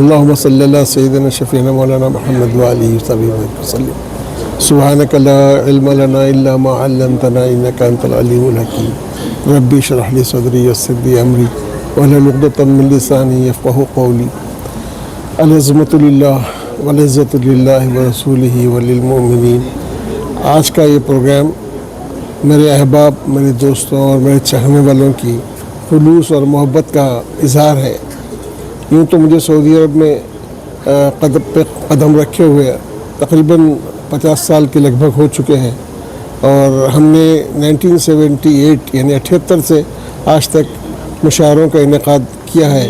اللهم صل على سيدنا شفيعنا مولانا محمد وآله وصحبه وسلم. سبحانك لا علم لنا إلا ما علمتنا إنك أنت العليم الحكيم. ربي اشرح لي صدري ويسر لي أمري واحلل عقدة من لساني يفقهوا قولي. العظمۃ للہ والعزت للہ ورسولہ وللمؤمنین. آج کا یہ پروگرام میرے احباب، میرے دوستوں اور میرے چاہنے والوں کی خلوص اور محبت کا اظہار ہے. یوں تو مجھے سعودی عرب میں قدم پہ قدم رکھے ہوئے تقریباً 50 سال کے لگ بھگ ہو چکے ہیں، اور ہم نے 1978 یعنی 78 سے آج تک مشاعروں کا انعقاد کیا ہے.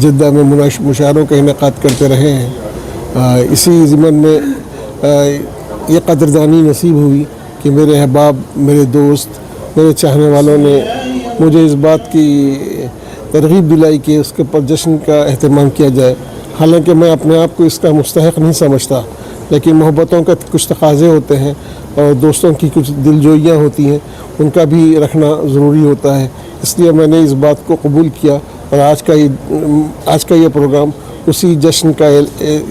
جدہ میں مشاعروں کا انعقاد کرتے رہے ہیں. اسی ضمن میں یہ قدردانی نصیب ہوئی کہ میرے احباب، میرے دوست، میرے چاہنے والوں نے مجھے اس بات کی ترغیب دلائی کہ اس کے پر جشن کا اہتمام کیا جائے. حالانکہ میں اپنے آپ کو اس کا مستحق نہیں سمجھتا، لیکن محبتوں کا کچھ تقاضے ہوتے ہیں اور دوستوں کی کچھ دلجوئیاں ہوتی ہیں، ان کا بھی رکھنا ضروری ہوتا ہے. اس لیے میں نے اس بات کو قبول کیا، اور آج کا یہ پروگرام اسی جشن کا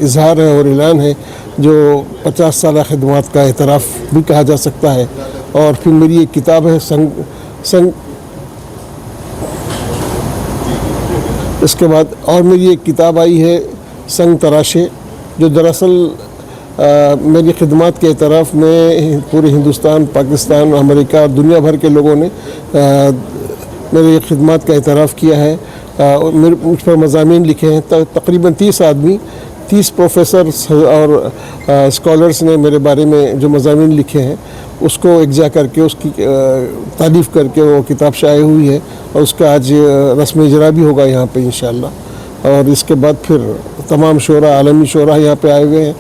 اظہار ہے اور اعلان ہے، جو 50 سالہ خدمات کا اعتراف بھی کہا جا سکتا ہے. اور پھر میری ایک کتاب ہے اس کے بعد اور میری ایک کتاب آئی ہے سنگ تراشے، جو دراصل میری خدمات کے اعتراف میں پورے ہندوستان، پاکستان، امریکہ اور دنیا بھر کے لوگوں نے میری خدمات کا اعتراف کیا ہے. مجھ پر مضامین لکھے ہیں. تقریباً 30 آدمی، 30 پروفیسرز اور اسکالرز نے میرے بارے میں جو مضامین لکھے ہیں اس کو اجرا کر کے، اس کی تعریف کر کے وہ کتاب شائع ہوئی ہے، اور اس کا آج رسم اجرا بھی ہوگا یہاں پہ انشاءاللہ. اور اس کے بعد پھر تمام شعراء، عالمی شعراء یہاں پہ آئے ہوئے ہیں،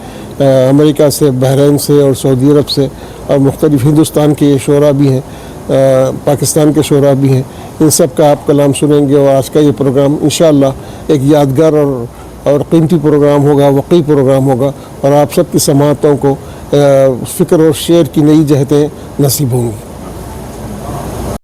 امریکہ سے، بحرین سے اور سعودی عرب سے، اور مختلف ہندوستان کے شعراء بھی ہیں، پاکستان کے شعراء بھی ہیں. ان سب کا آپ کلام سنیں گے، اور آج کا یہ پروگرام انشاءاللہ ایک یادگار اور قیمتی پروگرام ہوگا، وقی پروگرام ہوگا، اور آپ سب کی سماعتوں کو فکر اور شعر کی نئی جہتیں نصیب ہوں گی.